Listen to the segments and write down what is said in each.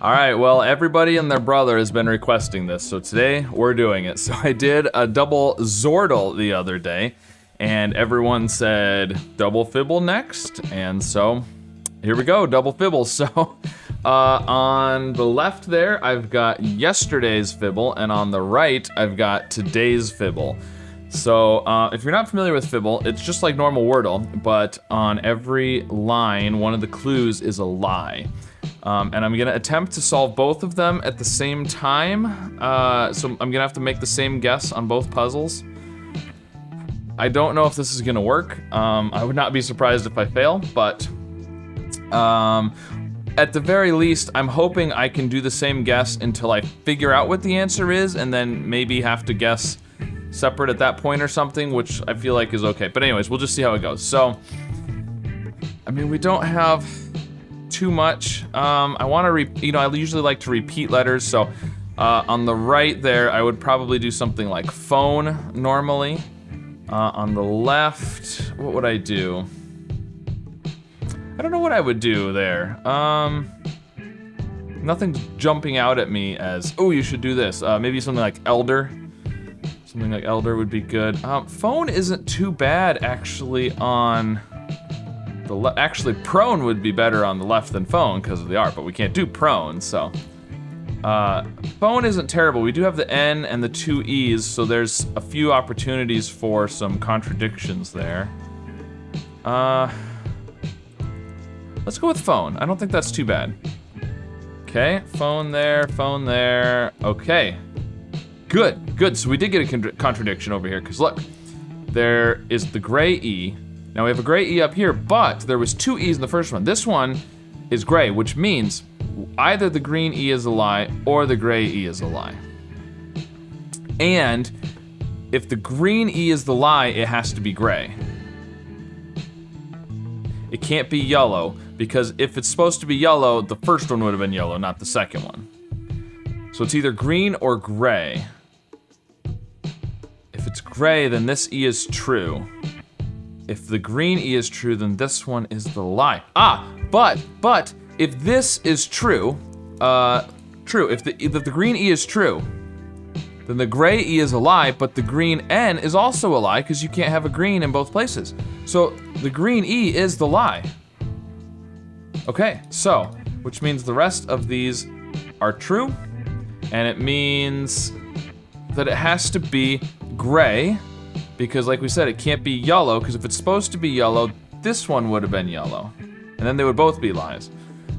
All right, well, everybody and their brother has been requesting this, so today we're doing it. So I did a double Zordle the other day, and everyone said double Fibble next, and so here we go, double Fibble. So on the left there, I've got yesterday's Fibble, and on the right, I've got today's Fibble. So if you're not familiar with Fibble, it's just like normal Wordle, but on every line, one of the clues is a lie. And I'm gonna attempt to solve both of them at the same time. So I'm gonna have to make the same guess on both puzzles. I don't know if this is gonna work. I would not be surprised if I fail, but at the very least, I'm hoping I can do the same guess until I figure out what the answer is, and then maybe have to guess separate at that point or something, which I feel like is okay. But anyways, we'll just see how it goes. So, I mean, we don't have too much. I want to, I usually like to repeat letters, so on the right there, I would probably do something like phone normally. On the left, what would I do? I don't know what I would do there. Nothing's jumping out at me as, oh, you should do this. Maybe something like elder. Something like elder would be good. Phone isn't too bad actually on the actually prone would be better on the left than phone because of the art, but we can't do prone, so. Phone isn't terrible. We do have the N and the two E's, so there's a few opportunities for some contradictions there. Let's go with phone. I don't think that's too bad. Okay, phone there, okay. Good, so we did get a contradiction over here, because look, there is the gray E. Now we have a gray E up here, but there was two E's in the first one. This one is gray, which means either the green E is a lie or the gray E is a lie. And if the green E is the lie, it has to be gray. It can't be yellow, because if it's supposed to be yellow, the first one would have been yellow, not the second one. So it's either green or gray. If it's gray, then this E is true. If the green E is true, then this one is the lie. But if this is true, if the green E is true, then the gray E is a lie, but the green N is also a lie because you can't have a green in both places. So the green E is the lie. Okay, so, which means the rest of these are true, and it means that it has to be gray, because like we said, it can't be yellow, because if it's supposed to be yellow, this one would have been yellow. And then they would both be lies.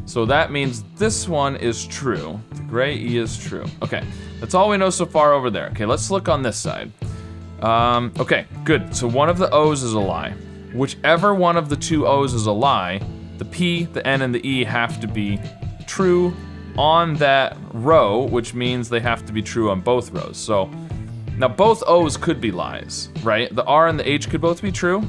So that means this one is true. The gray E is true. Okay, that's all we know so far over there. Okay, let's look on this side. Okay, good. So one of the O's is a lie. Whichever one of the two O's is a lie, the P, the N, and the E have to be true on that row, which means they have to be true on both rows. So now both O's could be lies, right? The R and the H could both be true.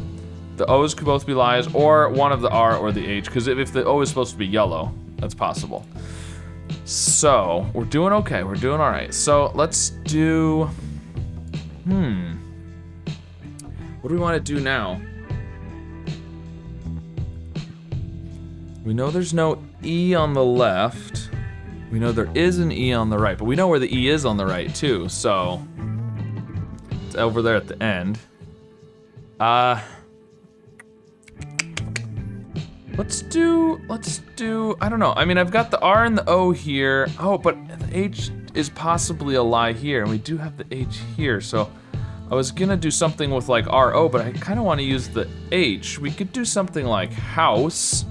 The O's could both be lies, or one of the R or the H, because if the O is supposed to be yellow, that's possible. So we're doing okay, we're doing all right. So let's do, what do we want to do now? We know there's no E on the left. We know there is an E on the right, but we know where the E is on the right too, so it's over there at the end. Let's do, I don't know. I mean, I've got the R and the O here. Oh, but the H is possibly a lie here, and we do have the H here, so I was gonna do something with like RO, but I kind of want to use the H. We could do something like house,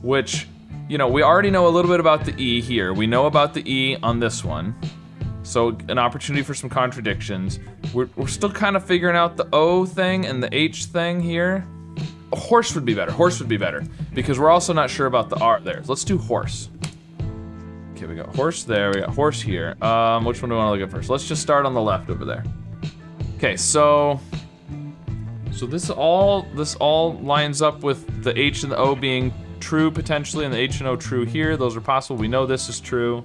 which, we already know a little bit about the E here. We know about the E on this one. So an opportunity for some contradictions. We're still kind of figuring out the O thing and the H thing here. A horse would be better, because we're also not sure about the R there. Let's do horse. Okay, we got horse there, we got horse here. Which one do we want to look at first? Let's just start on the left over there. Okay, so this all lines up with the H and the O being true potentially, and the H and O true here. Those are possible. We know this is true.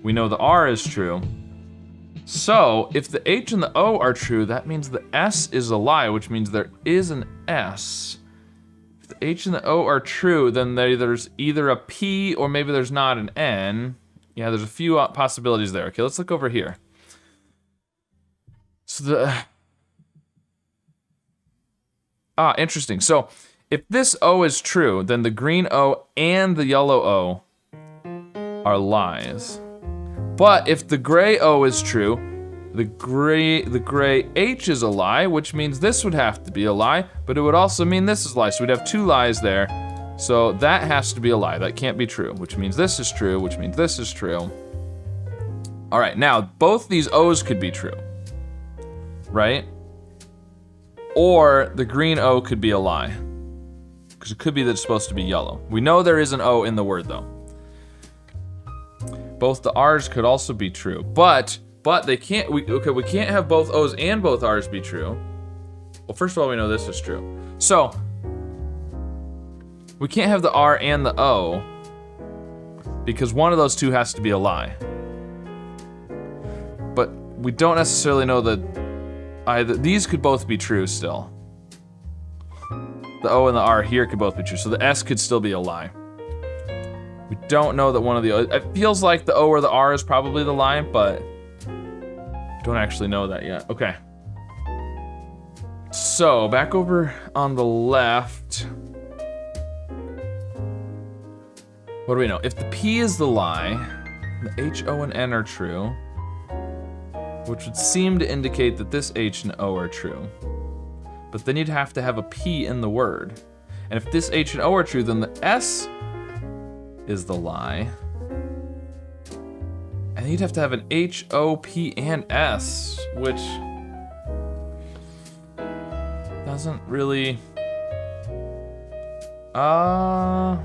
We know the R is true. So if the H and the O are true, that means the S is a lie, which means there is an S. If the H and the O are true, then there's either a P or maybe there's not an N. Yeah, there's a few possibilities there. Okay, let's look over here. So interesting. So if this O is true, then the green O and the yellow O are lies. But if the gray O is true, the gray H is a lie, which means this would have to be a lie, but it would also mean this is a lie. So we'd have two lies there. So that has to be a lie. That can't be true, which means this is true, which means this is true. All right, now both these O's could be true, right? Or the green O could be a lie, because it could be that it's supposed to be yellow. We know there is an O in the word though. Both the R's could also be true, but they can't. We can't have both O's and both R's be true. Well, first of all, we know this is true. So we can't have the R and the O because one of those two has to be a lie. But we don't necessarily know that either. These could both be true still. The O and the R here could both be true, so the S could still be a lie. We don't know that one of the O's. It feels like the O or the R is probably the lie, but don't actually know that yet. Okay. So back over on the left. What do we know? If the P is the lie, the H, O, and N are true, which would seem to indicate that this H and O are true. But then you'd have to have a P in the word. And if this H and O are true, then the S is the lie. And you'd have to have an H, O, P, and S, which doesn't really... no.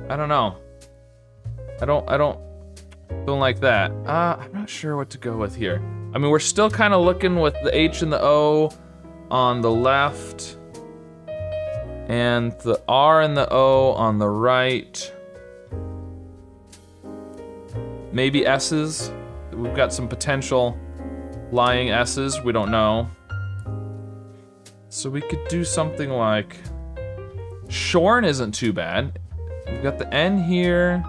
I don't know. I don't like that. I'm not sure what to go with here. I mean, we're still kind of looking with the H and the O on the left, and the R and the O on the right. Maybe S's. We've got some potential lying S's. We don't know. So we could do something like shorn isn't too bad. We've got the N here.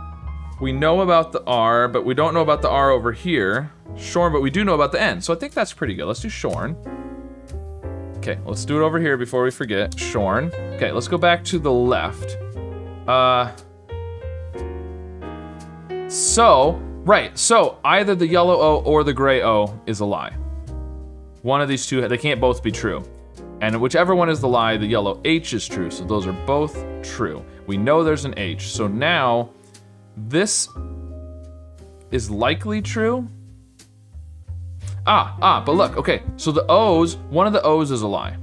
We know about the R, but we don't know about the R over here. Shorn, but we do know about the N. So I think that's pretty good. Let's do shorn. Okay, let's do it over here before we forget. Shorn. Okay, let's go back to the left. So either the yellow O or the gray O is a lie. One of these two, they can't both be true. And whichever one is the lie, the yellow H is true. So those are both true. We know there's an H. So now this is likely true. But look, okay, so the O's, one of the O's is a lie.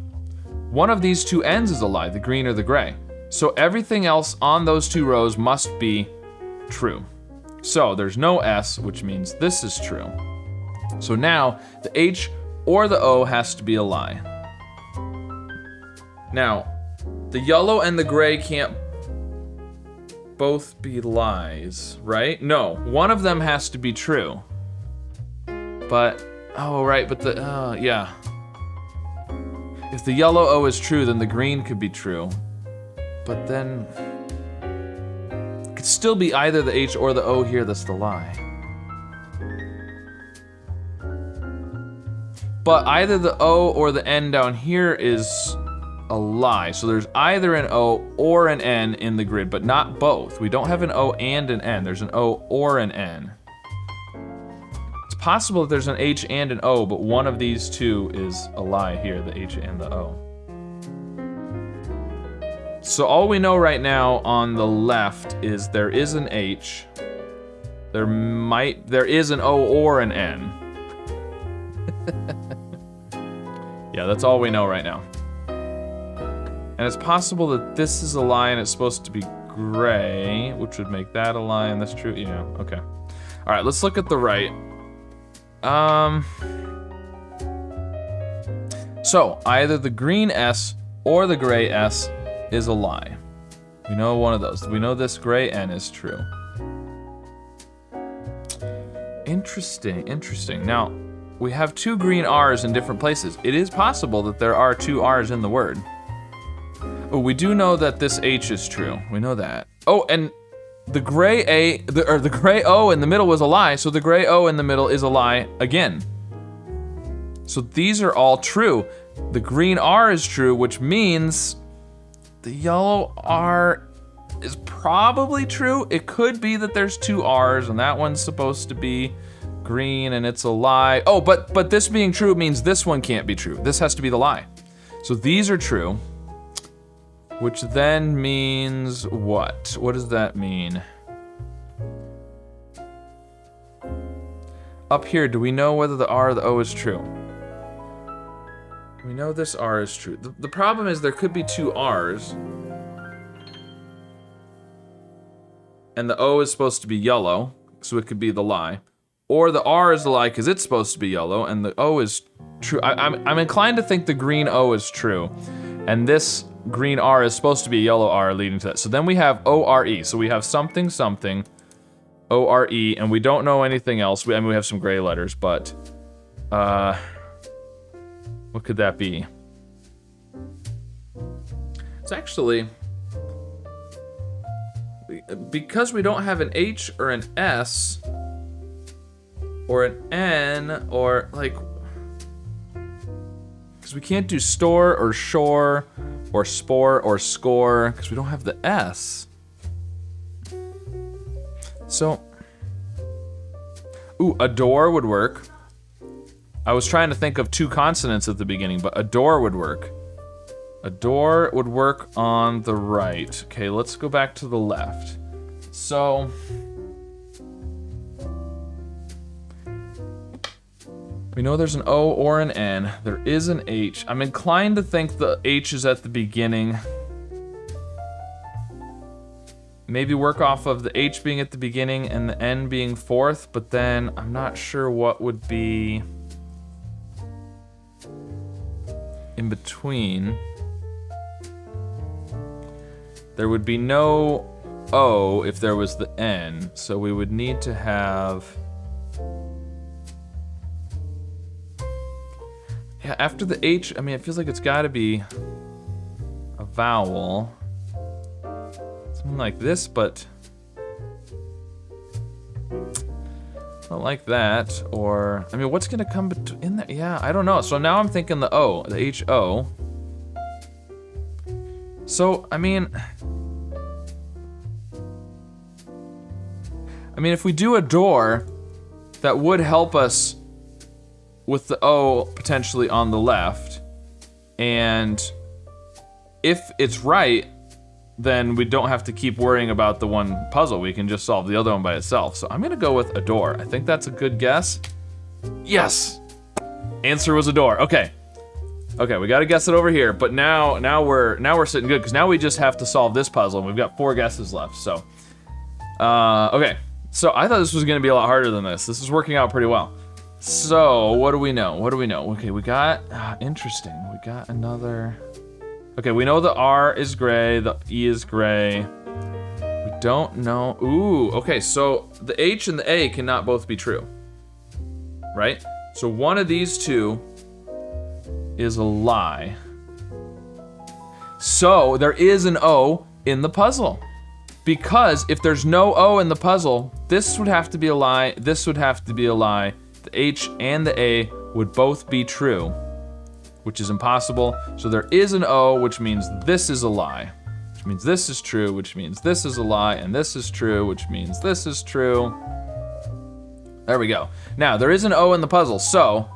One of these two N's is a lie, the green or the gray. So everything else on those two rows must be true. So there's no S, which means this is true. So now the H or the O has to be a lie. Now, the yellow and the gray can't both be lies, right? No, one of them has to be true. But, yeah. If the yellow O is true, then the green could be true. But then, it could still be either the H or the O here that's the lie. But either the O or the N down here is a lie. So there's either an O or an N in the grid, but not both. We don't have an O and an N. There's an O or an N. It's possible that there's an H and an O, but one of these two is a lie here, the H and the O. So all we know right now on the left is there is an H. There is an O or an N. Yeah, that's all we know right now. And it's possible that this is a lie and it's supposed to be gray, which would make that a lie, and that's true. Yeah, okay. All right, let's look at the right. So either the green S or the gray S is a lie. We know one of those. We know this gray N is true. Interesting. Now, we have two green R's in different places. It is possible that there are two R's in the word. Oh, we do know that this H is true. We know that. Oh, and the gray the gray O in the middle was a lie, so the gray O in the middle is a lie again. So these are all true. The green R is true, which means the yellow R is probably true. It could be that there's two R's and that one's supposed to be green and it's a lie. Oh, but this being true means this one can't be true. This has to be the lie. So these are true, which then means what? What does that mean? Up here, do we know whether the R or the O is true? We know this R is true. The problem is there could be two R's. And the O is supposed to be yellow, so it could be the lie. Or the R is the lie because it's supposed to be yellow, and the O is true. I'm inclined to think the green O is true. And this green R is supposed to be a yellow R leading to that. So then we have O-R-E. So we have something, something, O-R-E, and we don't know anything else. I mean, we have some gray letters, but what could that be? It's actually, because we don't have an H or an S or an N or like, because we can't do store or shore or spore or score because we don't have the S. So, ooh, adore would work. I was trying to think of two consonants at the beginning, but adore would work. Adore would work on the right. Okay, let's go back to the left. So, we know there's an O or an N. There is an H. I'm inclined to think the H is at the beginning. Maybe work off of the H being at the beginning and the N being fourth, but then I'm not sure what would be in between. There would be no O if there was the N, so we would need to have, yeah, after the H, I mean, it feels like it's gotta be a vowel. Something like this, but not like that, or, I mean, what's gonna come in there? Yeah, I don't know. So now I'm thinking the O, the H-O. So, I mean, if we do adore, that would help us with the O potentially on the left. And if it's right, then we don't have to keep worrying about the one puzzle. We can just solve the other one by itself. So I'm gonna go with adore. I think that's a good guess. Yes! Answer was adore. Okay. Okay, we gotta guess it over here, but now we're sitting good, because now we just have to solve this puzzle, and we've got 4 guesses left, so. Okay, so I thought this was gonna be a lot harder than this. This is working out pretty well. So, what do we know? What do we know? Okay, we got, interesting, we got another. Okay, we know the R is gray, the E is gray. We don't know, ooh, okay, so the H and the A cannot both be true, right? So one of these two is a lie. So there is an O in the puzzle. Because if there's no O in the puzzle, this would have to be a lie, this would have to be a lie. The H and the A would both be true, which is impossible. So there is an O, which means this is a lie, which means this is true, which means this is a lie, and this is true, which means this is true. There we go. Now, there is an O in the puzzle, so,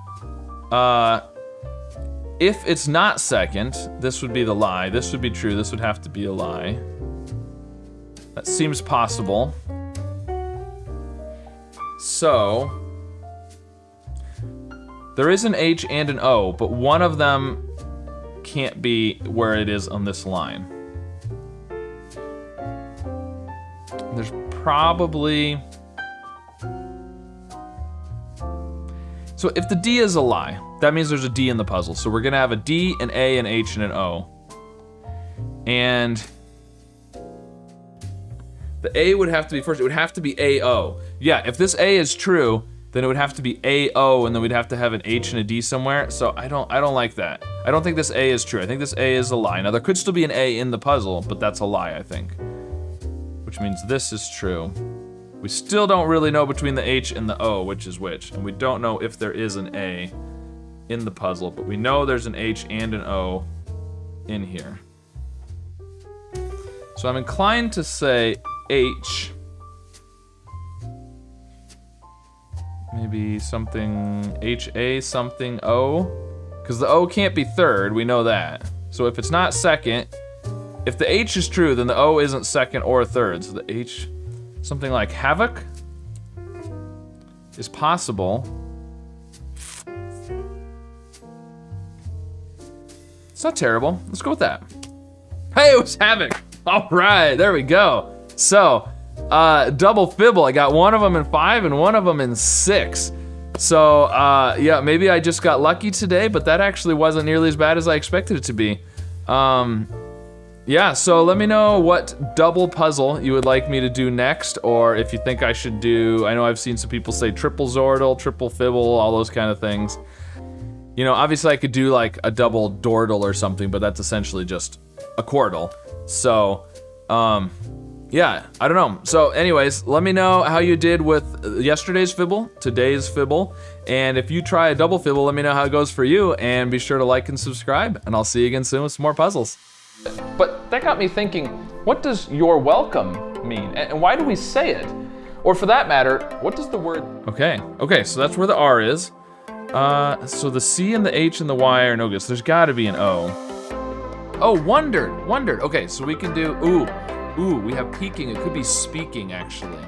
if it's not second, this would be the lie, this would be true, this would have to be a lie. That seems possible. So, there is an H and an O, but one of them can't be where it is on this line. There's probably, so if the D is a lie, that means there's a D in the puzzle. So we're gonna have a D, an A, an H, and an O. And the A would have to be first, it would have to be AO. Yeah, if this A is true, then it would have to be AO, and then we'd have to have an H and a D somewhere. So I don't like that. I don't think this A is true. I think this A is a lie. Now there could still be an A in the puzzle, but that's a lie, I think. which means this is true. We still don't really know between the H and the O which is which, and we don't know if there is an A in the puzzle, but we know there's an H and an O in here. So I'm inclined to say H. Maybe something HA something O, because the O can't be third, we know that. So if it's not second, if the H is true, then the O isn't second or third. So the H, something like havoc is possible. It's not terrible. Let's go with that. Hey, it was havoc. All right, there we go. So, double fibble. I got one of them in 5 and one of them in 6. So, yeah, maybe I just got lucky today, but that actually wasn't nearly as bad as I expected it to be. Yeah, so let me know what double puzzle you would like me to do next, or if you think I should do, I know I've seen some people say triple Zordle, triple Fibble, all those kind of things. You know, obviously I could do like a double Dordle or something, but that's essentially just a Quordle. So, yeah, I don't know. So anyways, let me know how you did with yesterday's Fibble, today's Fibble, and if you try a double Fibble, let me know how it goes for you, and be sure to like and subscribe, and I'll see you again soon with some more puzzles. But that got me thinking, what does "you're welcome" mean? And why do we say it? Or for that matter, what does the word... Okay, so that's where the R is. So the C and the H and the Y are no good, so there's gotta be an O. Oh, wondered. Okay, so we can do, ooh, we have peeking. It could be speaking, actually.